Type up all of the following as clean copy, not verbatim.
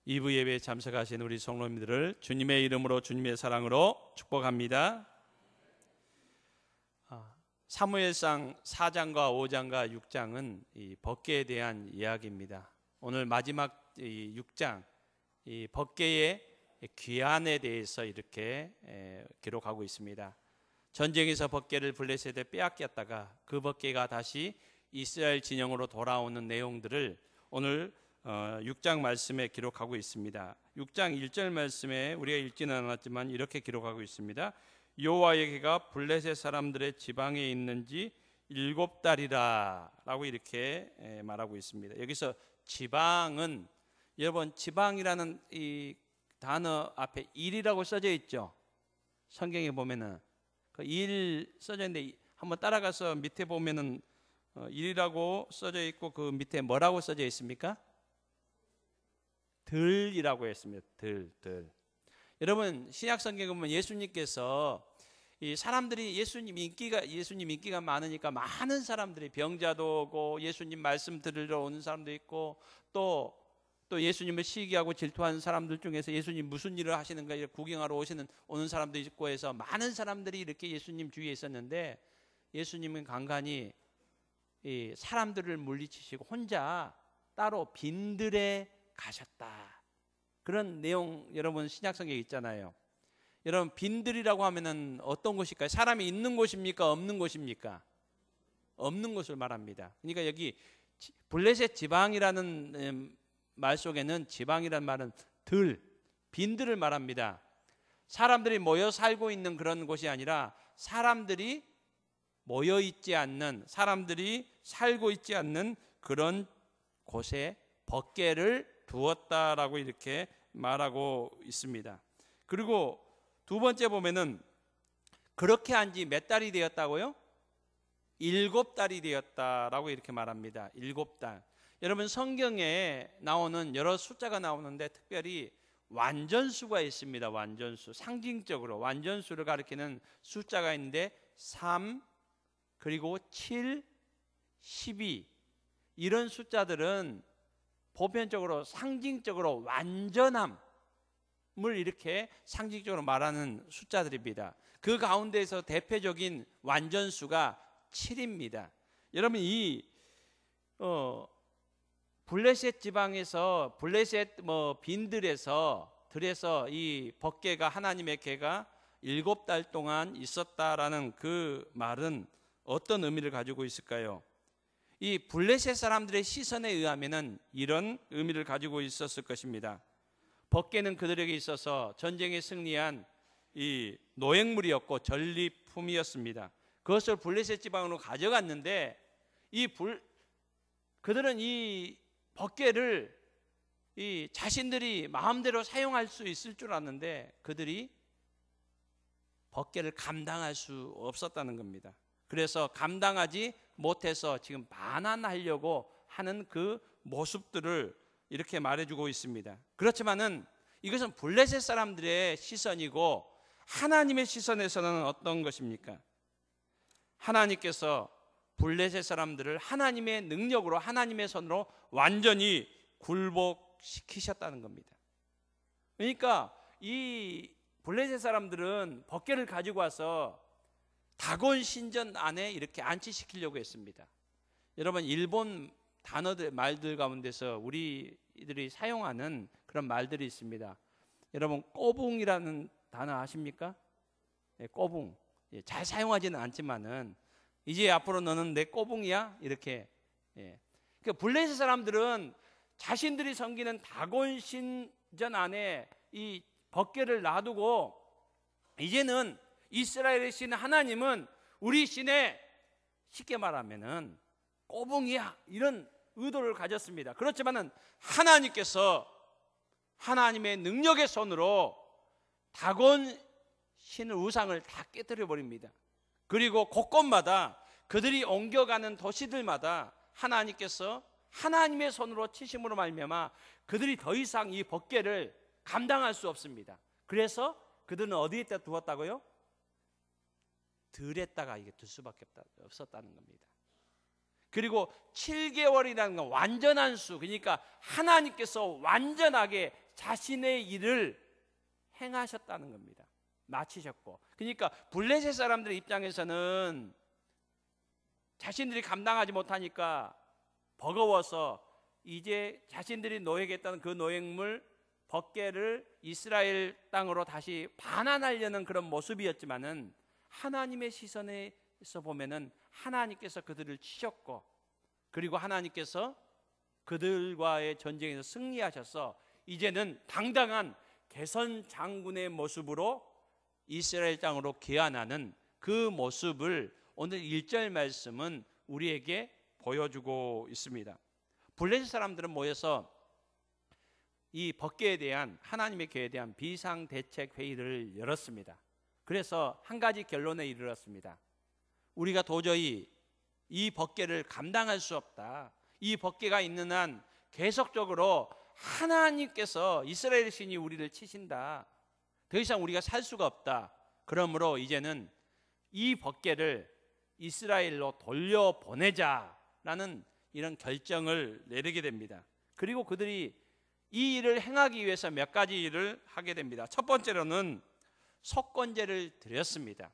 2부 예배에 참석하신 우리 성도님들을 주님의 이름으로 주님의 사랑으로 축복합니다. 사무엘상 4장과 5장과 6장은 이 법궤에 대한 이야기입니다. 오늘 마지막 이 6장, 이 법궤의 귀환에 대해서 이렇게 기록하고 있습니다. 전쟁에서 법궤를 블레셋에 빼앗겼다가 그 법궤가 다시 이스라엘 진영으로 돌아오는 내용들을 오늘 6장 말씀에 기록하고 있습니다. 6장 1절 말씀에 우리가 읽지는 않았지만 이렇게 기록하고 있습니다. 여호와의 궤가 블레셋 사람들의 지방에 있는지 7달이라 라고 이렇게 말하고 있습니다. 여기서 지방은, 여러분 지방이라는 이 단어 앞에 일이라고 써져 있죠. 성경에 보면은 그 일 써져 있는데 한번 따라가서 밑에 보면은 일이라고 써져 있고 그 밑에 뭐라고 써져 있습니까? 들이라고 했습니다. 들. 여러분 신약 성경에 보면 예수님께서 이 사람들이 예수님 인기가 많으니까 많은 사람들이 병자도 오고 예수님 말씀 들으러 오는 사람도 있고 또 예수님을 시기하고 질투하는 사람들 중에서 예수님 무슨 일을 하시는가 구경하러 오는 사람도 있고 해서 많은 사람들이 이렇게 예수님 주위에 있었는데 예수님은 간간히 이 사람들을 물리치시고 혼자 따로 빈들에 가셨다. 그런 내용 여러분 신약성경에 있잖아요. 여러분 빈들이라고 하면은 어떤 곳일까요? 사람이 있는 곳입니까? 없는 곳입니까? 없는 곳을 말합니다. 그러니까 여기 블레셋 지방이라는 말 속에는 지방이라는 말은 빈들을 말합니다. 사람들이 모여 살고 있는 그런 곳이 아니라 사람들이 모여 있지 않는, 사람들이 살고 있지 않는 그런 곳에 법궤를 두었다라고 이렇게 말하고 있습니다. 그리고 두 번째 보면은 그렇게 한 지 몇 달이 되었다고요? 7달이 되었다라고 이렇게 말합니다. 7달. 여러분 성경에 나오는 여러 숫자가 나오는데 특별히 완전수가 있습니다. 완전수. 상징적으로 완전수를 가리키는 숫자가 있는데 3 그리고 7, 12 이런 숫자들은 보편적으로 상징적으로 완전함을 이렇게 상징적으로 말하는 숫자들입니다. 그 가운데에서 대표적인 완전수가 7입니다. 여러분 이 블레셋 지방에서 블레셋 빈들에서 이 법궤가 하나님의 궤가 7달 동안 있었다라는 그 말은 어떤 의미를 가지고 있을까요? 이 블레셋 사람들의 시선에 의하면은 이런 의미를 가지고 있었을 것입니다. 법궤는 그들에게 있어서 전쟁에 승리한 이 노획물이었고 전리품이었습니다. 그것을 블레셋 지방으로 가져갔는데 그들은 이 법궤를 이 자신들이 마음대로 사용할 수 있을 줄 알았는데 그들이 법궤를 감당할 수 없었다는 겁니다. 그래서 감당하지 못해서 지금 반환하려고 하는 그 모습들을 이렇게 말해주고 있습니다. 그렇지만은 이것은 블레셋 사람들의 시선이고 하나님의 시선에서는 어떤 것입니까? 하나님께서 블레셋 사람들을 하나님의 능력으로 하나님의 손으로 완전히 굴복시키셨다는 겁니다. 그러니까 이 블레셋 사람들은 법궤를 가지고 와서 다곤 신전 안에 이렇게 안치시키려고 했습니다. 여러분 일본 단어들 말들 가운데서 우리들이 사용하는 그런 말들이 있습니다. 여러분 꼬붕이라는 단어 아십니까? 네, 꼬붕. 잘 사용하지는 않지만은 이제 앞으로 너는 내 꼬붕이야 이렇게. 그러니까 블레셋 사람들은 자신들이 섬기는 다곤 신전 안에 이 법궤를 놔두고 이제는 이스라엘의 신 하나님은 우리 신의 쉽게 말하면은 꼬붕이야 이런 의도를 가졌습니다. 그렇지만은 하나님께서 하나님의 능력의 손으로 다곤 신의 우상을 다 깨뜨려 버립니다. 그리고 곳곳마다 그들이 옮겨가는 도시들마다 하나님께서 하나님의 손으로 치심으로 말미암아 그들이 더 이상 이 법궤를 감당할 수 없습니다. 그래서 그들은 어디에다 두었다고요? 들에다가 이게 둘 수밖에 없었다는 겁니다. 그리고 7개월이라는 건 완전한 수, 그러니까 하나님께서 완전하게 자신의 일을 행하셨다는 겁니다. 마치셨고. 그러니까 블레셋 사람들의 입장에서는 자신들이 감당하지 못하니까 버거워서 이제 자신들이 노예겠다는 그 노예물 법궤를 이스라엘 땅으로 다시 반환하려는 그런 모습이었지만은 하나님의 시선에서 보면은 하나님께서 그들을 치셨고, 그리고 하나님께서 그들과의 전쟁에서 승리하셔서 이제는 당당한 개선 장군의 모습으로 이스라엘 땅으로 귀환하는 그 모습을 오늘 1절 말씀은 우리에게 보여주고 있습니다. 블레셋 사람들은 모여서 이 법궤에 대한, 하나님의 계에 대한 비상대책 회의를 열었습니다. 그래서 한 가지 결론에 이르렀습니다. 우리가 도저히 이 법궤를 감당할 수 없다. 이 법궤가 있는 한 계속적으로 하나님께서, 이스라엘 신이 우리를 치신다. 더 이상 우리가 살 수가 없다. 그러므로 이제는 이 법궤를 이스라엘로 돌려보내자라는 이런 결정을 내리게 됩니다. 그리고 그들이 이 일을 행하기 위해서 몇 가지 일을 하게 됩니다. 첫 번째로는 속건제를 드렸습니다.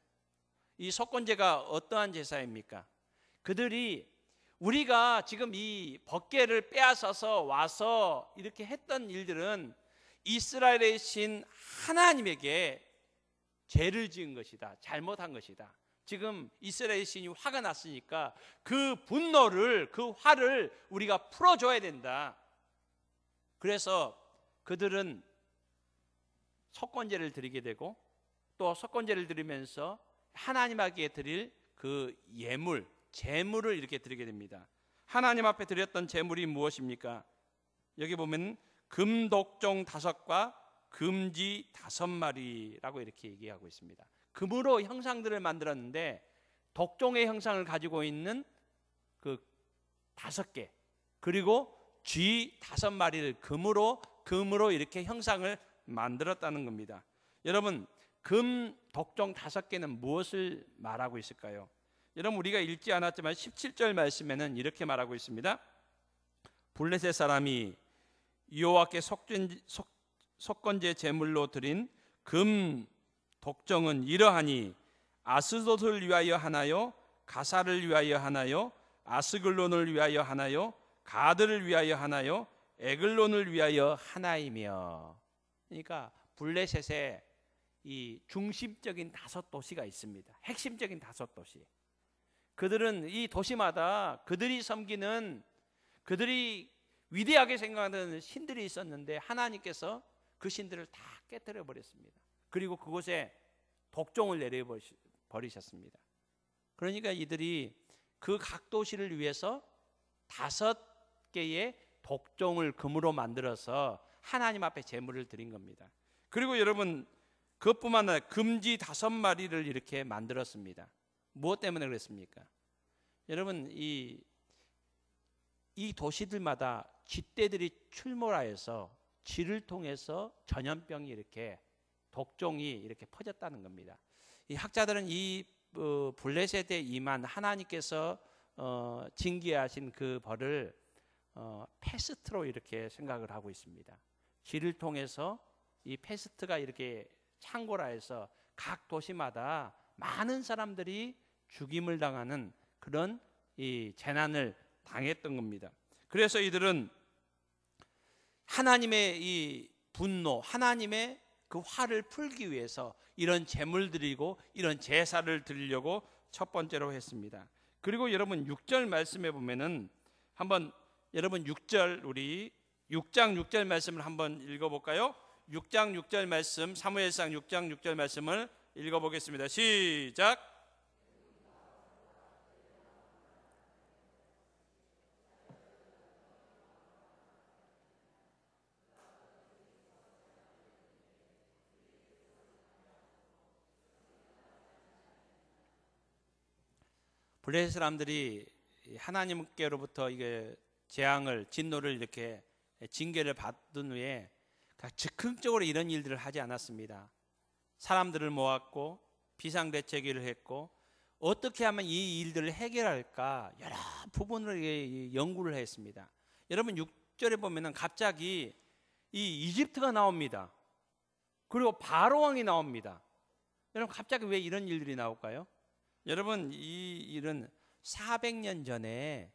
이 속건제가 어떠한 제사입니까? 그들이 우리가 지금 이 법궤를 빼앗아서 와서 이렇게 했던 일들은 이스라엘의 신 하나님에게 죄를 지은 것이다. 잘못한 것이다. 지금 이스라엘 신이 화가 났으니까 그 분노를, 그 화를 우리가 풀어줘야 된다. 그래서 그들은 속건제를 드리게 되고, 또 속건제를 드리면서 하나님에게 드릴 그 예물, 제물을 이렇게 드리게 됩니다. 하나님 앞에 드렸던 제물이 무엇입니까? 여기 보면 금독종 5과 금지 5마리라고 이렇게 얘기하고 있습니다. 금으로 형상들을 만들었는데 독종의 형상을 가지고 있는 그 5개, 그리고 쥐 5마리를 금으로 이렇게 형상을 만들었다는 겁니다. 여러분, 금 독종 5개는 무엇을 말하고 있을까요? 여러분, 우리가 읽지 않았지만 17절 말씀에는 이렇게 말하고 있습니다. 블레셋 사람이 여호와께 속건제 제물로 드린 금 독종은 이러하니 아스돗을 위하여 하나요? 가사를 위하여 하나요? 아스글론을 위하여 하나요? 가드를 위하여 하나요? 에글론을 위하여 하나이며. 그러니까 블레셋에 이 중심적인 5도시가 있습니다. 핵심적인 5도시. 그들은 이 도시마다 그들이 섬기는, 그들이 위대하게 생각하는 신들이 있었는데 하나님께서 그 신들을 다 깨뜨려 버렸습니다. 그리고 그곳에 독종을 내려버리셨습니다. 그러니까 이들이 그 각 도시를 위해서 5개의 독종을 금으로 만들어서 하나님 앞에 제물을 드린 겁니다. 그리고 여러분, 그것뿐만 아니라 금지 5마리를 이렇게 만들었습니다. 무엇 때문에 그랬습니까? 여러분, 이 도시들마다 쥐떼들이 출몰하여서 쥐를 통해서 전염병이 이렇게, 독종이 이렇게 퍼졌다는 겁니다. 이 학자들은 이 블레셋에 임한 하나님께서 징계하신 그 벌을 패스트로 이렇게 생각을 하고 있습니다. 쥐를 통해서 이 패스트가 이렇게 창궐하여서 각 도시마다 많은 사람들이 죽임을 당하는 그런 이 재난을 당했던 겁니다. 그래서 이들은 하나님의 이 분노, 하나님의 그 화를 풀기 위해서 이런 제물 드리고 이런 제사를 드리려고 첫 번째로 했습니다. 그리고 여러분 6절 말씀에 보면은 한번 여러분 6절, 우리 6장 6절 말씀을 한번 읽어볼까요? 6장 6절 말씀, 사무엘상 6장 6절 말씀을 읽어보겠습니다. 시작. 블레셋 사람들이 하나님께로부터 이게 재앙을, 진노를 이렇게 징계를 받은 후에 즉흥적으로 이런 일들을 하지 않았습니다. 사람들을 모았고 비상대책을 했고 어떻게 하면 이 일들을 해결할까 여러 부분을 연구를 했습니다. 여러분 6절에 보면은 갑자기 이 이집트가 나옵니다. 그리고 바로 왕이 나옵니다. 여러분 갑자기 왜 이런 일들이 나올까요? 여러분 이 일은 400년 전에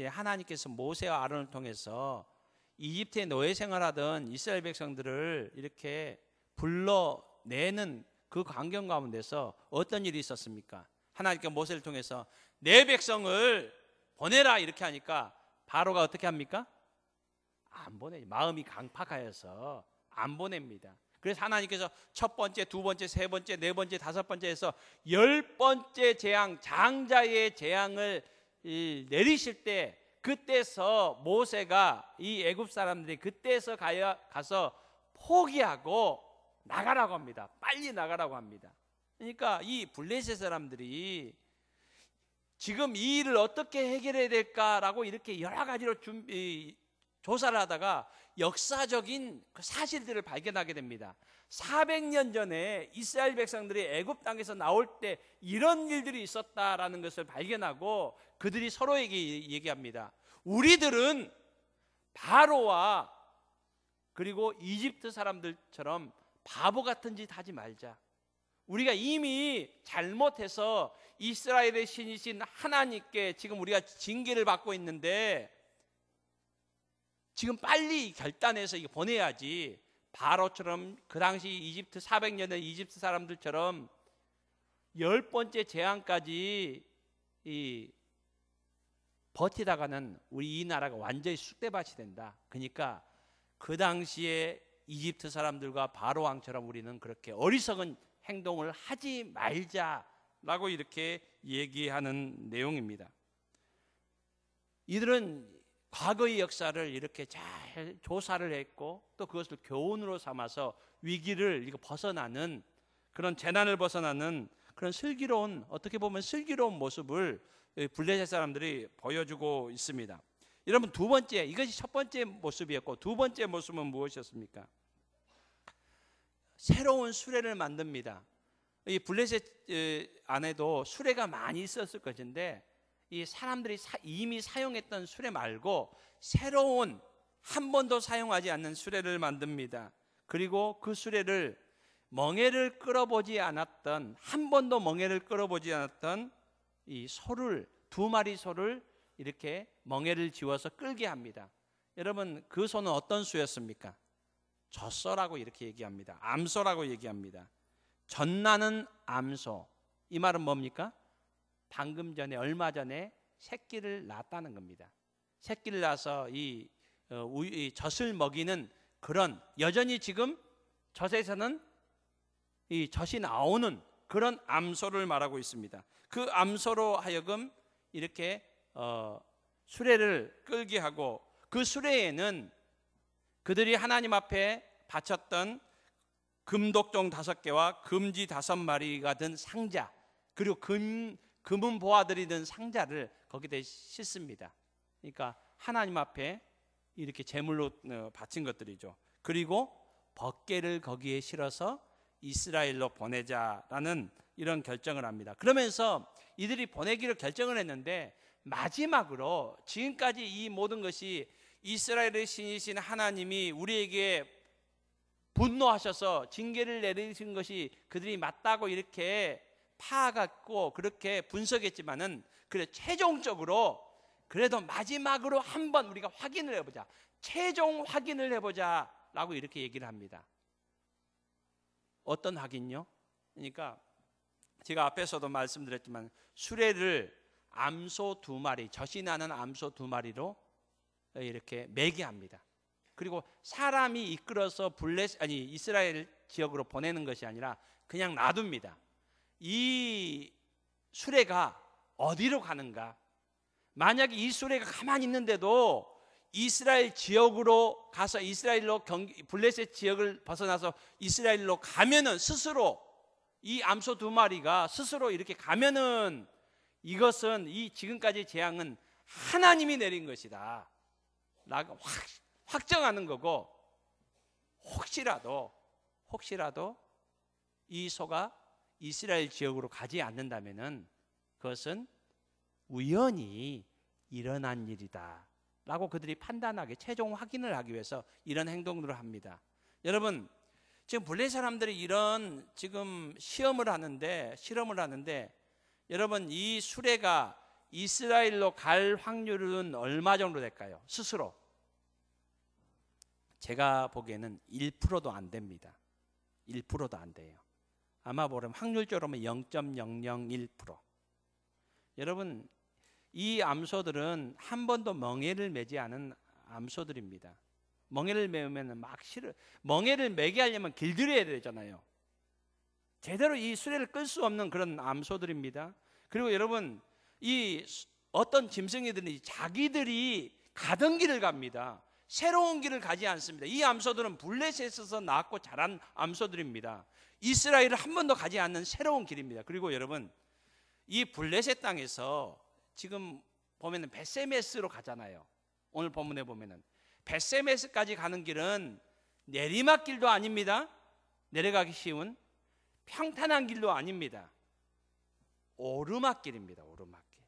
하나님께서 모세와 아론을 통해서 이집트에 노예 생활하던 이스라엘 백성들을 이렇게 불러내는 그 광경 가운데서 어떤 일이 있었습니까? 하나님께 모세를 통해서 내 백성을 보내라 이렇게 하니까 바로가 어떻게 합니까? 안 보내. 마음이 강팍하여서 안 보냅니다. 그래서 하나님께서 첫 번째, 두 번째, 세 번째, 네 번째, 다섯 번째 해서 10번째 재앙, 장자의 재앙을 내리실 때 그때서 모세가 이 애굽 사람들이 그때서 가서 포기하고 나가라고 합니다. 빨리 나가라고 합니다. 그러니까 이 블레셋 사람들이 지금 이 일을 어떻게 해결해야 될까라고 이렇게 여러 가지로 조사를 하다가 역사적인 그 사실들을 발견하게 됩니다. 400년 전에 이스라엘 백성들이 애굽 땅에서 나올 때 이런 일들이 있었다라는 것을 발견하고 그들이 서로에게 얘기합니다. 우리들은 바로와 그리고 이집트 사람들처럼 바보 같은 짓 하지 말자. 우리가 이미 잘못해서 이스라엘의 신이신 하나님께 지금 우리가 징계를 받고 있는데 지금 빨리 결단해서 이거 보내야지. 바로처럼 그 당시 이집트 400년의 이집트 사람들처럼 10번째 재앙까지 버티다가는 우리 이 나라가 완전히 쑥대밭이 된다. 그러니까 그 당시에 이집트 사람들과 바로 왕처럼 우리는 그렇게 어리석은 행동을 하지 말자라고 이렇게 얘기하는 내용입니다. 이들은 과거의 역사를 이렇게 잘 조사를 했고 또 그것을 교훈으로 삼아서 위기를 벗어나는 그런 재난을 벗어나는 그런 슬기로운 어떻게 보면 슬기로운 모습을 블레셋 사람들이 보여주고 있습니다. 여러분 두 번째 이것이 첫 번째 모습이었고 두 번째 모습은 무엇이었습니까? 새로운 수레를 만듭니다. 이 블레셋 안에도 수레가 많이 있었을 것인데 이 사람들이 이미 사용했던 수레 말고 새로운 한 번도 사용하지 않는 수레를 만듭니다. 그리고 그 수레를 멍에를 끌어보지 않았던 한 번도 멍에를 끌어보지 않았던 이 소를 두 마리 소를 이렇게 멍에를 지워서 끌게 합니다. 여러분 그 소는 어떤 소였습니까? 젖소라고 이렇게 얘기합니다. 암소라고 얘기합니다. 젖나는 암소. 이 말은 뭡니까? 방금 전에 얼마 전에 새끼를 낳았다는 겁니다. 새끼를 낳아서 이 젖을 먹이는 그런 여전히 지금 젖에서는 이 젖이 나오는 그런 암소를 말하고 있습니다. 그 암소로 하여금 이렇게 수레를 끌게 하고 그 수레에는 그들이 하나님 앞에 바쳤던 금독종 5개와 금지 5마리가 든 상자 그리고 금은 보화들이 든 상자를 거기다 싣습니다. 그러니까 하나님 앞에 이렇게 제물로 바친 것들이죠. 그리고 벗개를 거기에 실어서 이스라엘로 보내자라는 이런 결정을 합니다. 그러면서 이들이 보내기로 결정을 했는데 마지막으로 지금까지 이 모든 것이 이스라엘의 신이신 하나님이 우리에게 분노하셔서 징계를 내리신 것이 그들이 맞다고 이렇게 파악했고 그렇게 분석했지만은 그래 최종적으로 그래도 마지막으로 한번 우리가 확인을 해보자. 최종 확인을 해보자라고 이렇게 얘기를 합니다. 어떤 확인요? 그러니까 제가 앞에서도 말씀드렸지만 수레를 암소 2마리, 젖이 나는 암소 2마리로 이렇게 매게 합니다. 그리고 사람이 이끌어서 이스라엘 지역으로 보내는 것이 아니라 그냥 놔둡니다. 이 수레가 어디로 가는가? 만약에 이 수레가 가만히 있는데도 이스라엘 지역으로 가서 이스라엘로 블레셋 지역을 벗어나서 이스라엘로 가면은 스스로 이 암소 2마리가 스스로 이렇게 가면은 이것은 이 지금까지 재앙은 하나님이 내린 것이다 라고 확정하는 거고 혹시라도 이 소가 이스라엘 지역으로 가지 않는다면은 그것은 우연히 일어난 일이다 라고 그들이 판단하게, 최종 확인을 하기 위해서 이런 행동들을 합니다. 여러분, 지금 블레셋 사람들이 이런 지금 실험을 하는데 여러분, 이 수레가 이스라엘로 갈 확률은 얼마 정도 될까요? 스스로 제가 보기에는 1%도 안 됩니다. 1%도 안 돼요. 아마 보면 확률적으로 0.001%. 여러분, 이 암소들은 한 번도 멍에를 매지 않은 암소들입니다. 멍에를 매우면 막 멍에를 매게 하려면 길들여야 되잖아요. 제대로 이 수레를 끌 수 없는 그런 암소들입니다. 그리고 여러분, 이 어떤 짐승이들이 자기들이 가던 길을 갑니다. 새로운 길을 가지 않습니다. 이 암소들은 블레셋에서 낳고 자란 암소들입니다. 이스라엘을 한 번도 가지 않는 새로운 길입니다. 그리고 여러분, 이 블레셋 땅에서 지금 보면은 베세메스로 가잖아요. 오늘 본문에 보면은 베세메스까지 가는 길은 내리막길도 아닙니다. 내려가기 쉬운 평탄한 길도 아닙니다. 오르막길입니다. 오르막길.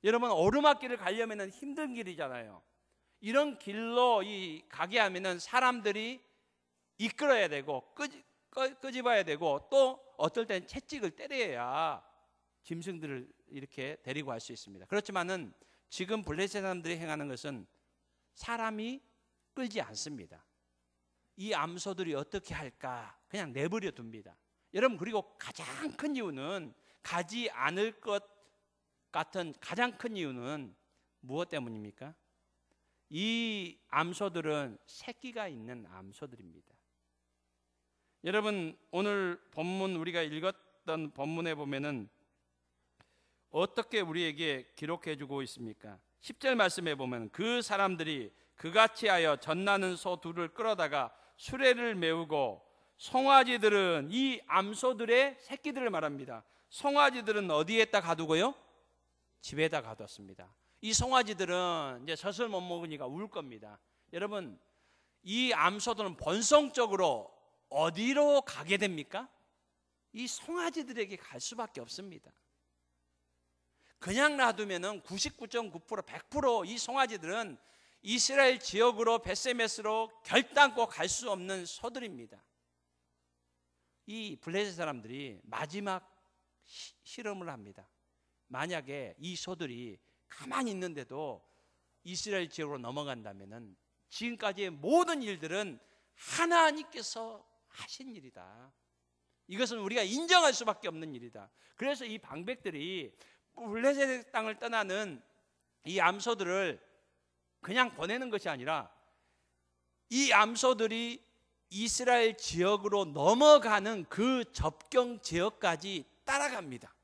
여러분, 오르막길을 가려면 힘든 길이잖아요. 이런 길로 가게 하면은 사람들이 이끌어야 되고 끄집어야 되고, 또 어떨 때는 채찍을 때려야 짐승들을 이렇게 데리고 갈 수 있습니다. 그렇지만은 지금 블레셋 사람들이 행하는 것은 사람이 끌지 않습니다. 이 암소들이 어떻게 할까 그냥 내버려 둡니다. 여러분, 그리고 가장 큰 이유는, 가지 않을 것 같은 가장 큰 이유는 무엇 때문입니까? 이 암소들은 새끼가 있는 암소들입니다. 여러분, 오늘 본문 우리가 읽었던 본문에 보면은 어떻게 우리에게 기록해 주고 있습니까? 10절 말씀에 보면 그 사람들이 그같이 하여 젖나는 소 둘을 끌어다가 수레를 메우고, 송아지들은, 이 암소들의 새끼들을 말합니다. 송아지들은 어디에다 가두고요? 집에다 가뒀습니다. 이 송아지들은 이제 젖을 못 먹으니까 울 겁니다. 여러분, 이 암소들은 본성적으로 어디로 가게 됩니까? 이 송아지들에게 갈 수밖에 없습니다. 그냥 놔두면은 99.9%, 100% 이 송아지들은 이스라엘 지역으로 베세메스로 결단코 갈 수 없는 소들입니다. 이 블레셋 사람들이 마지막 실험을 합니다. 만약에 이 소들이 가만히 있는데도 이스라엘 지역으로 넘어간다면은 지금까지의 모든 일들은 하나님께서 하신 일이다. 이것은 우리가 인정할 수밖에 없는 일이다. 그래서 이 방백들이 블레셋 땅을 떠나는 이 암소들을 그냥 보내는 것이 아니라, 이 암소들이 이스라엘 지역으로 넘어가는 그 접경 지역까지 따라갑니다.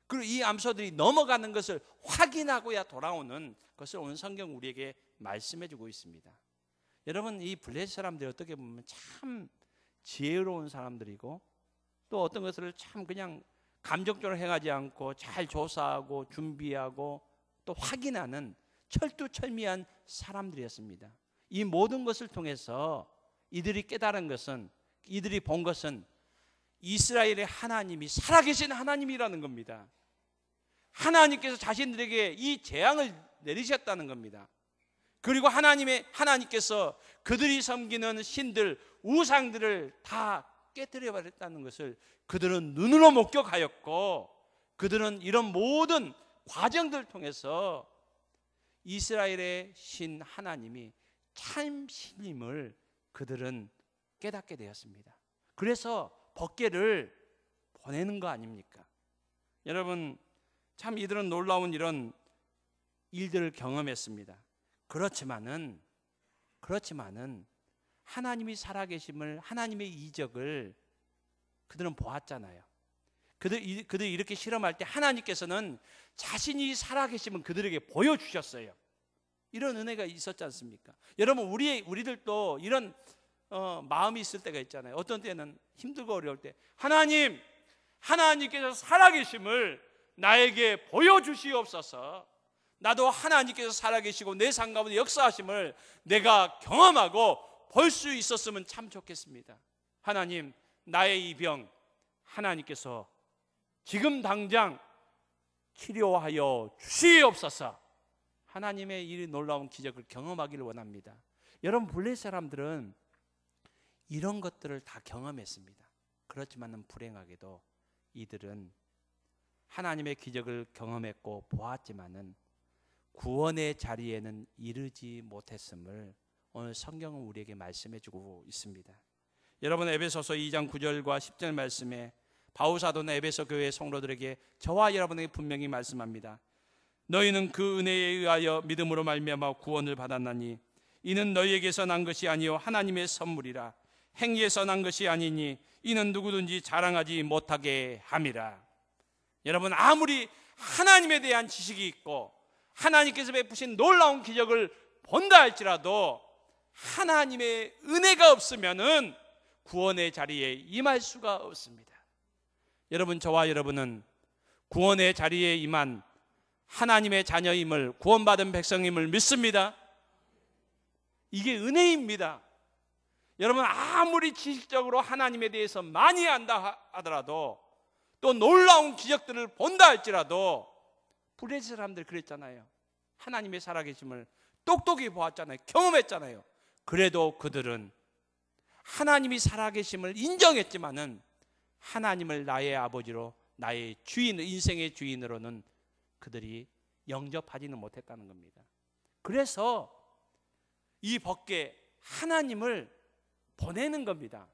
그리고 이 암소들이 넘어가는 것을 확인하고야 돌아오는 것을 오늘 성경 우리에게 말씀해 주고 있습니다. 여러분, 이 블레셋 사람들이 어떻게 보면 참 지혜로운 사람들이고, 또 어떤 것을 참 그냥 감정적으로 행하지 않고 잘 조사하고 준비하고 또 확인하는 철두철미한 사람들이었습니다. 이 모든 것을 통해서 이들이 깨달은 것은, 이들이 본 것은 이스라엘의 하나님이 살아계신 하나님이라는 겁니다. 하나님께서 자신들에게 이 재앙을 내리셨다는 겁니다. 그리고 하나님께서 그들이 섬기는 신들, 우상들을 다 깨뜨려 버렸다는 것을 그들은 눈으로 목격하였고, 그들은 이런 모든 과정들을 통해서 이스라엘의 신 하나님이 참 신임을 그들은 깨닫게 되었습니다. 그래서 법궤를 보내는 거 아닙니까? 여러분, 참 이들은 놀라운 이런 일들을 경험했습니다. 그렇지만은 하나님이 살아계심을, 하나님의 이적을 그들은 보았잖아요. 그들이 이렇게 실험할 때 하나님께서는 자신이 살아계심을 그들에게 보여주셨어요. 이런 은혜가 있었지 않습니까? 여러분, 우리들도 이런 마음이 있을 때가 있잖아요. 어떤 때는 힘들고 어려울 때 하나님께서 살아계심을 나에게 보여주시옵소서. 나도 하나님께서 살아계시고 내 삶 가운데 역사하심을 내가 경험하고 볼 수 있었으면 참 좋겠습니다. 하나님, 나의 이 병 하나님께서 지금 당장 치료하여 주시옵소서 하나님의 이 놀라운 기적을 경험하기를 원합니다. 여러분, 블레셋 사람들은 이런 것들을 다 경험했습니다. 그렇지만은 불행하게도 이들은 하나님의 기적을 경험했고 보았지만은 구원의 자리에는 이르지 못했음을 오늘 성경은 우리에게 말씀해 주고 있습니다. 여러분, 에베소서 2장 9절과 10절 말씀에 바울 사도는 에베소 교회 성도들에게 저와 여러분에게 분명히 말씀합니다. 너희는 그 은혜에 의하여 믿음으로 말미암아 구원을 받았나니 이는 너희에게서 난 것이 아니요 하나님의 선물이라. 행위에서 난 것이 아니니 이는 누구든지 자랑하지 못하게 함이라. 여러분, 아무리 하나님에 대한 지식이 있고 하나님께서 베푸신 놀라운 기적을 본다 할지라도 하나님의 은혜가 없으면은 구원의 자리에 임할 수가 없습니다. 여러분, 저와 여러분은 구원의 자리에 임한 하나님의 자녀임을, 구원받은 백성임을 믿습니다. 이게 은혜입니다. 여러분, 아무리 지식적으로 하나님에 대해서 많이 안다 하더라도 또 놀라운 기적들을 본다 할지라도 블레셋 사람들 그랬잖아요. 하나님의 살아계심을 똑똑히 보았잖아요. 경험했잖아요. 그래도 그들은 하나님이 살아계심을 인정했지만은 하나님을 나의 아버지로, 나의 주인, 인생의 주인으로는 그들이 영접하지는 못했다는 겁니다. 그래서 이 법궤 하나님을 보내는 겁니다.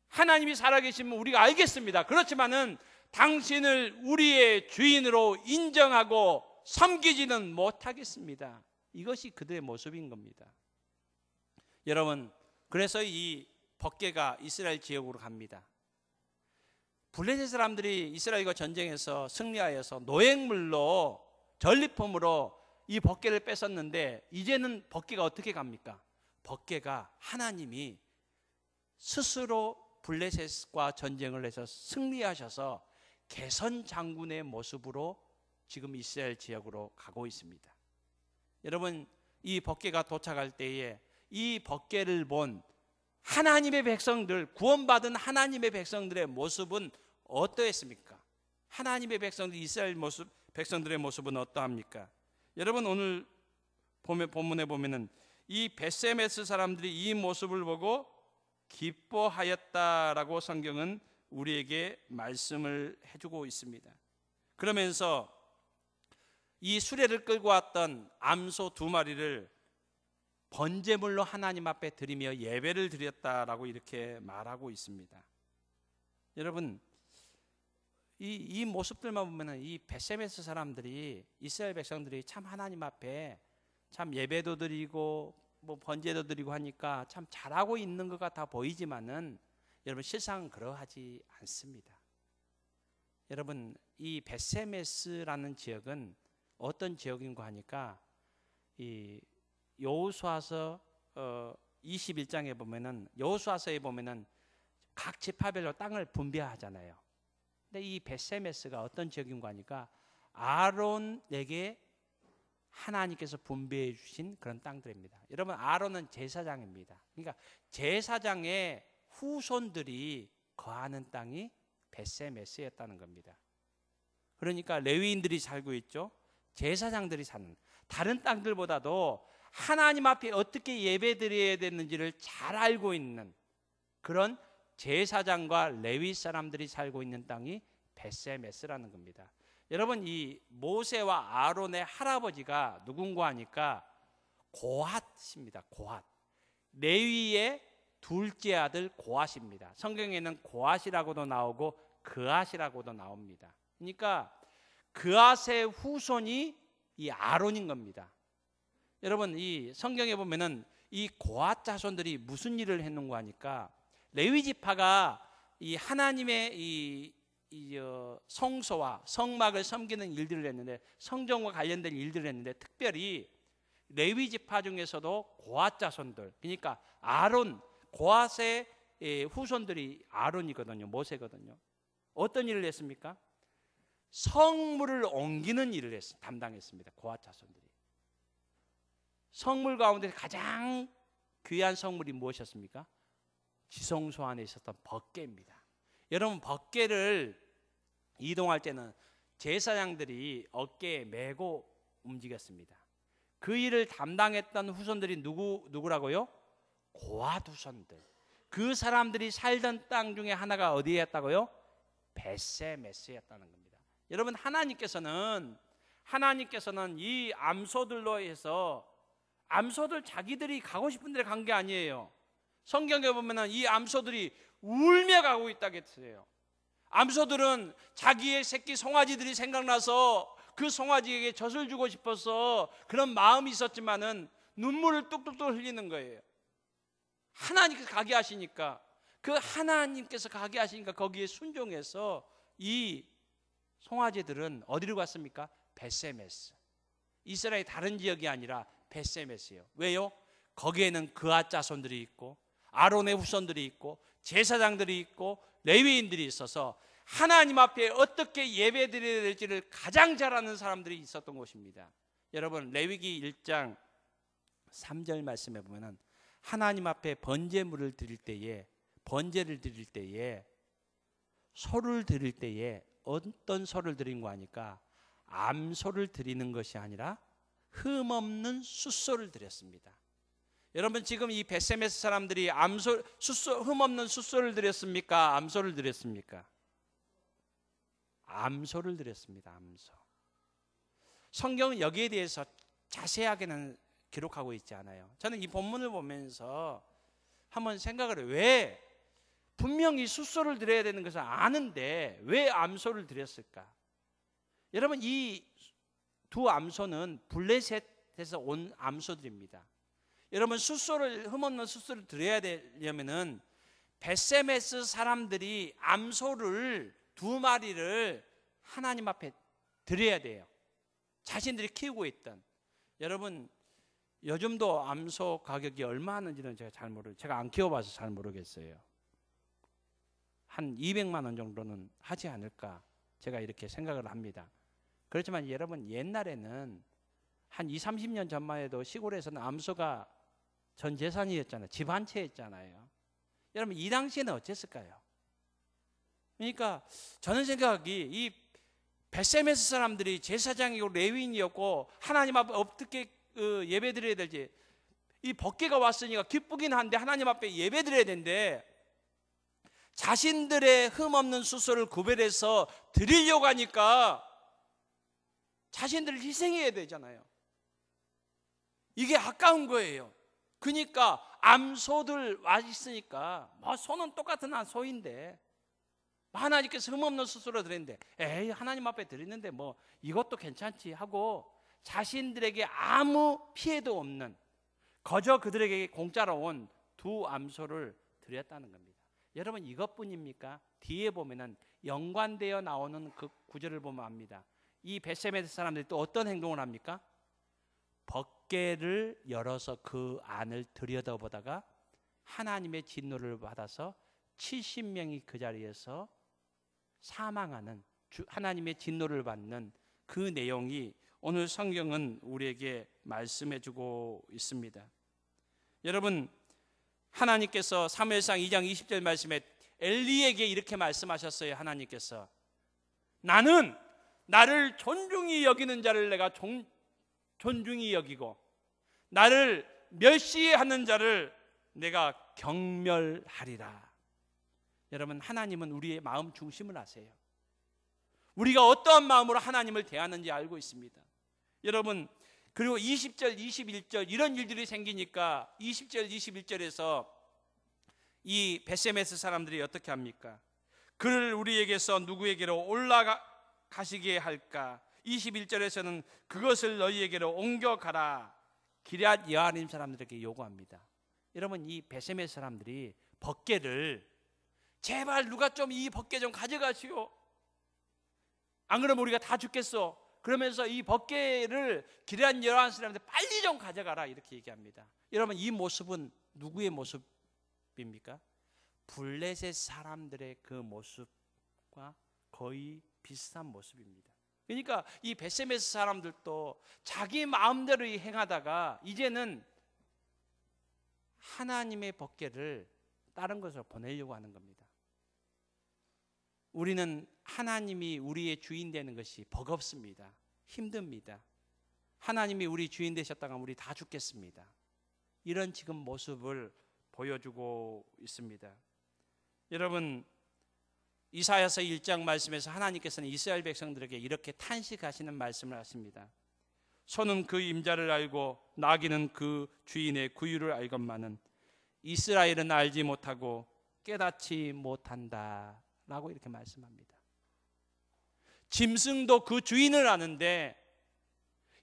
하나님이 살아계시면 우리가 알겠습니다. 그렇지만은 당신을 우리의 주인으로 인정하고 섬기지는 못하겠습니다. 이것이 그들의 모습인 겁니다. 여러분, 그래서 이 법궤가 이스라엘 지역으로 갑니다. 블레셋 사람들이 이스라엘과 전쟁에서 승리하여서 노획물로, 전리품으로 이 법궤를 뺏었는데 이제는 법궤가 어떻게 갑니까? 법궤가 하나님이 스스로 블레셋과 전쟁을 해서 승리하셔서 개선 장군의 모습으로 지금 이스라엘 지역으로 가고 있습니다. 여러분, 이 법궤가 도착할 때에 이 법궤를 본 하나님의 백성들, 구원받은 하나님의 백성들의 모습은 어떠했습니까? 하나님의 백성들, 이스라엘 모습, 백성들의 모습은 어떠합니까? 여러분, 오늘 본문에 보면은 이 벳세메스 사람들이 이 모습을 보고 기뻐하였다라고 성경은 우리에게 말씀을 해주고 있습니다. 그러면서 이 수레를 끌고 왔던 암소 2마리를 번제물로 하나님 앞에 드리며 예배를 드렸다라고 이렇게 말하고 있습니다. 여러분, 이 모습들만 보면은 이 벳세메스 사람들이, 이스라엘 백성들이 참 하나님 앞에 참 예배도 드리고 뭐 번제도 드리고 하니까 참 잘하고 있는 것 같아 보이지만은 여러분, 실상은 그러하지 않습니다. 여러분, 이 벳세메스라는 지역은 어떤 지역인가 하니까 이 여호수아서 21장에 보면은, 여호수아서에 보면은 각 지파별로 땅을 분배하잖아요. 근데 이 벳세메스가 어떤 지역인가 하니까 아론에게 하나님께서 분배해 주신 그런 땅들입니다. 여러분, 아론은 제사장입니다. 그러니까 제사장의 후손들이 거하는 땅이 벳세메스였다는 겁니다. 그러니까 레위인들이 살고 있죠. 제사장들이 사는, 다른 땅들보다도 하나님 앞에 어떻게 예배드려야 되는지를 잘 알고 있는 그런 제사장과 레위 사람들이 살고 있는 땅이 벳세메스라는 겁니다. 여러분, 이 모세와 아론의 할아버지가 누군가 하니까 고핫입니다. 고핫. 레위의 둘째 아들 고핫입니다. 성경에는 고핫이라고도 나오고 그핫이라고도 나옵니다. 그러니까 그핫의 후손이 이 아론인 겁니다. 여러분, 이 성경에 보면은 이 고핫 자손들이 무슨 일을 했는가 하니까 레위 지파가 이 하나님의 이 성소와 성막을 섬기는 일들을 했는데, 성전과 관련된 일들을 했는데, 특별히 레위 지파 중에서도 고핫 자손들, 그러니까 아론, 고핫의 후손들이 아론이거든요. 모세거든요. 어떤 일을 했습니까? 성물을 옮기는 일을 담당했습니다. 고핫 자손들이. 성물 가운데 가장 귀한 성물이 무엇이었습니까? 지성소 안에 있었던 법궤입니다. 여러분, 법궤를 이동할 때는 제사장들이 어깨에 메고 움직였습니다. 그 일을 담당했던 후손들이 누구라고요? 고앗 후손들. 그 사람들이 살던 땅 중에 하나가 어디였다고요? 벳세메스였다는 겁니다. 여러분, 하나님께서는 이 암소들로 해서 암소들 자기들이 가고 싶은 데를 간 게 아니에요. 성경에 보면은 이 암소들이 울며 가고 있다고 했어요. 암소들은 자기의 새끼 송아지들이 생각나서 그 송아지에게 젖을 주고 싶어서 그런 마음이 있었지만은 눈물을 뚝뚝뚝 흘리는 거예요. 하나님께서 가게 하시니까, 거기에 순종해서 이 송아지들은 어디로 갔습니까? 벳세메스. 이스라엘 다른 지역이 아니라 벳세메스예요. 왜요? 거기에는 그앗 자손들이 있고 아론의 후손들이 있고 제사장들이 있고 레위인들이 있어서 하나님 앞에 어떻게 예배드려야 될지를 가장 잘 아는 사람들이 있었던 곳입니다. 여러분, 레위기 1장 3절 말씀에 보면은 하나님 앞에 번제를 드릴 때에 소를 드릴 때에 어떤 소를 드린 거 아니까 암소를 드리는 것이 아니라 흠없는 숫소를 드렸습니다. 여러분, 지금 이 벳세메스 사람들이 흠없는 숫소를 드렸습니까? 암소를 드렸습니까? 암소를 드렸습니다. 암소. 성경은 여기에 대해서 자세하게는 기록하고 있지 않아요. 저는 이 본문을 보면서 한번 생각을 해요. 왜 분명히 숫소를 드려야 되는 것을 아는데 왜 암소를 드렸을까? 여러분, 이 두 암소는 블레셋에서 온 암소들입니다. 여러분, 흠없는 숫소를 드려야 되려면은 벳세메스 사람들이 암소를 2마리를 하나님 앞에 드려야 돼요. 자신들이 키우고 있던. 여러분, 요즘도 암소 가격이 얼마 하는지는 제가 안 키워봐서 잘 모르겠어요. 한 200만 원 정도는 하지 않을까, 제가 이렇게 생각을 합니다. 그렇지만 여러분, 옛날에는 한 20-30년 전만 해도 시골에서는 암소가 전 재산이었잖아요. 집 한 채였잖아요. 여러분, 이 당시에는 어땠을까요? 그러니까 저는 생각이 이 벳세메스 사람들이 제사장이고 레위인이었고 하나님 앞에 어떻게 예배드려야 될지, 이 법궤가 왔으니까 기쁘긴 한데 하나님 앞에 예배드려야 되는데 자신들의 흠없는 숫소를 구별해서 드리려고 하니까 자신들을 희생해야 되잖아요. 이게 아까운 거예요. 그러니까 암소들 와 있으니까 소는 똑같은 소인데 하나님께서 흠없는 숫소를 드리는데 에이, 하나님 앞에 드리는데 이것도 괜찮지 하고 자신들에게 아무 피해도 없는, 거저 그들에게 공짜로 온 2 암소를 드렸다는 겁니다. 여러분, 이것뿐입니까? 뒤에 보면은 연관되어 나오는 그 구절을 보면 압니다. 이 벳세메스 사람들이 또 어떤 행동을 합니까? 법궤를 열어서 그 안을 들여다보다가 하나님의 진노를 받아서 70명이 그 자리에서 사망하는, 하나님의 진노를 받는 그 내용이 오늘 성경은 우리에게 말씀해 주고 있습니다. 여러분, 하나님께서 사무엘상 2장 20절 말씀에 엘리에게 이렇게 말씀하셨어요. 하나님께서 나는 나를 존중히 여기는 자를 내가 존중히 여기고 나를 멸시하는 자를 내가 경멸하리라. 여러분, 하나님은 우리의 마음 중심을 아세요. 우리가 어떠한 마음으로 하나님을 대하는지 알고 있습니다. 여러분, 그리고 20절, 21절 이런 일들이 생기니까 20절, 21절에서 이 벳세메스 사람들이 어떻게 합니까? 그를 우리에게서 누구에게로 올라가시게 할까? 21절에서는 그것을 너희에게로 옮겨가라. 기럇 여아림 사람들에게 요구합니다. 여러분, 이 벳세메스 사람들이 법궤를 제발 누가 좀 이 법궤 좀 가져가시오. 안 그러면 우리가 다 죽겠어. 그러면서 이 법궤를 기럇 여아림 사람들 빨리 좀 가져가라 이렇게 얘기합니다. 여러분, 이 모습은 누구의 모습입니까? 블레셋 사람들의 그 모습과 거의 비슷한 모습입니다. 그러니까 이 벳세메스 사람들도 자기 마음대로 행하다가 이제는 하나님의 법궤를 다른 것으로 보내려고 하는 겁니다. 우리는 하나님이 우리의 주인 되는 것이 버겁습니다. 힘듭니다. 하나님이 우리 주인 되셨다가 우리 다 죽겠습니다. 이런 지금 모습을 보여주고 있습니다. 여러분, 이사야서 1장 말씀에서 하나님께서는 이스라엘 백성들에게 이렇게 탄식하시는 말씀을 하십니다. 소는 그 임자를 알고 나귀는 그 주인의 구유를 알건만은 이스라엘은 알지 못하고 깨닫지 못한다 라고 이렇게 말씀합니다. 짐승도 그 주인을 아는데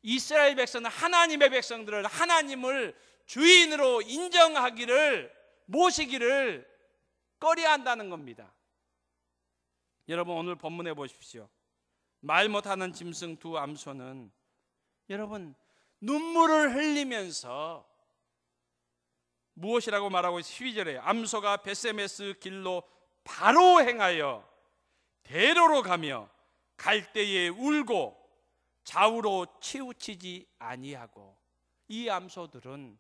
이스라엘 백성은 하나님의 백성들을, 하나님을 주인으로 인정하기를, 모시기를 꺼려한다는 겁니다. 여러분, 오늘 본문에 보십시오. 말 못하는 짐승 두 암소는 여러분 눈물을 흘리면서 무엇이라고 말하고 있어요? 12절에 암소가 벳세메스 길로 바로 행하여 대로로 가며 갈대에 울고 좌우로 치우치지 아니하고, 이 암소들은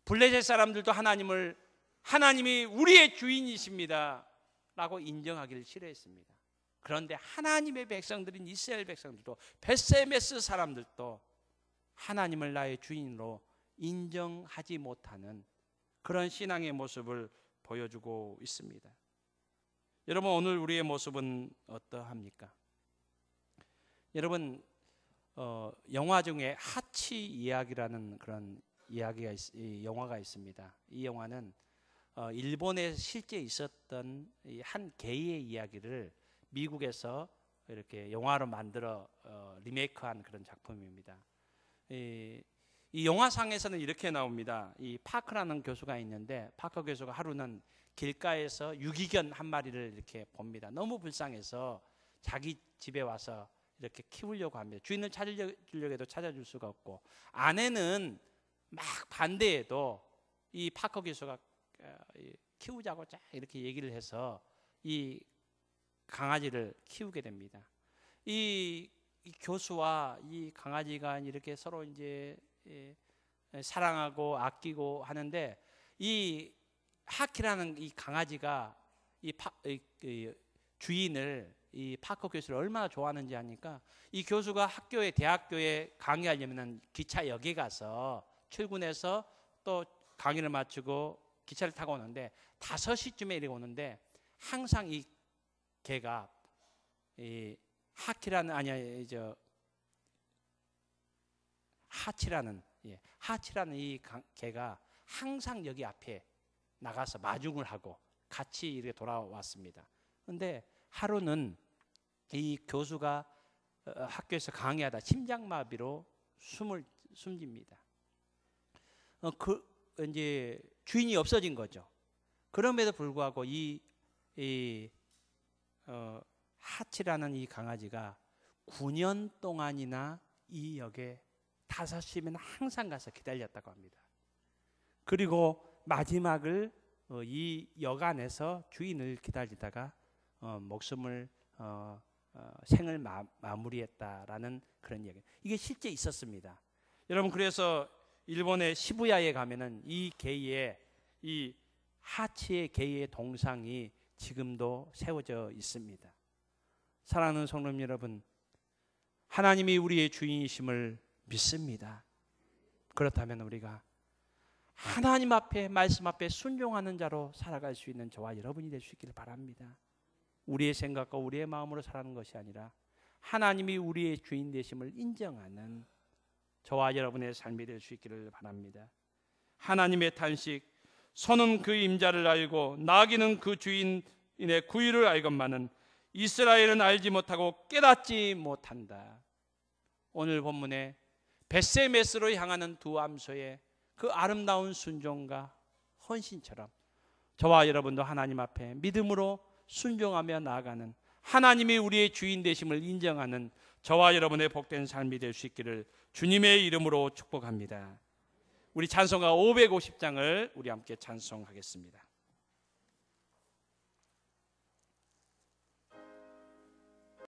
블레셋 사람들도 하나님이 우리의 주인이십니다 라고 인정하기를 싫어했습니다. 그런데 하나님의 백성들인 이스라엘 백성들도, 벳세메스 사람들도 하나님을 나의 주인으로 인정하지 못하는 그런 신앙의 모습을 보여주고 있습니다. 여러분, 오늘 우리의 모습은 어떠합니까? 여러분, 영화 중에 하치 이야기라는 그런 영화가 있습니다. 이 영화는 일본에 실제 있었던 한 게이의 이야기를 미국에서 이렇게 영화로 만들어 리메이크한 그런 작품입니다. 이 영화상에서는 이렇게 나옵니다. 이 파크라는 교수가 있는데, 파크 교수가 하루는 길가에서 유기견 한 마리를 이렇게 봅니다. 너무 불쌍해서 자기 집에 와서 이렇게 키우려고 합니다. 주인을 찾으려고 해도 찾아줄 수가 없고, 아내는 막 반대해도 이 파크 교수가 키우자고 쫙 이렇게 얘기를 해서 이 강아지를 키우게 됩니다. 이 교수와 이 강아지가 이렇게 서로 이제 사랑하고 아끼고 하는데, 이 하키라는 이 강아지가 이 주인을, 이 파커 교수를 얼마나 좋아하는지 하니까, 이 교수가 대학교에 강의하려면 기차역에 가서 출근해서 또 강의를 마치고 기차를 타고 오는데 5시쯤에 이렇게 오는데, 항상 이 개가 이 하치라는 이 개가 항상 여기 앞에 나가서 마중을 하고 같이 이렇게 돌아왔습니다. 그런데 하루는 이 교수가 학교에서 강의하다 심장마비로 숨집니다. 이제 주인이 없어진 거죠. 그럼에도 불구하고 하치라는 이 강아지가 9년 동안이나 이 역에 5시면 항상 가서 기다렸다고 합니다. 그리고 마지막을 이 역 안에서 주인을 기다리다가 생을 마무리했다라는 그런 이야기. 이게 실제 있었습니다. 여러분, 그래서 일본의 시부야에 가면은 이 하치의 개의 동상이 지금도 세워져 있습니다. 사랑하는 성도님 여러분, 하나님이 우리의 주인이심을 믿습니다. 그렇다면 우리가 하나님 앞에, 말씀 앞에 순종하는 자로 살아갈 수 있는 저와 여러분이 될 수 있기를 바랍니다. 우리의 생각과 우리의 마음으로 살아가는 것이 아니라 하나님이 우리의 주인 되심을 인정하는 저와 여러분의 삶이 될 수 있기를 바랍니다. 하나님의 탄식, 소는 그 임자를 알고 나귀는 그 주인의 구유를 알건만은 이스라엘은 알지 못하고 깨닫지 못한다. 오늘 본문에 벳세메스로 향하는 두 암소의 그 아름다운 순종과 헌신처럼 저와 여러분도 하나님 앞에 믿음으로 순종하며 나아가는, 하나님이 우리의 주인 되심을 인정하는 저와 여러분의 복된 삶이 될 수 있기를 주님의 이름으로 축복합니다. 우리 찬송가 550장을 우리 함께 찬송하겠습니다.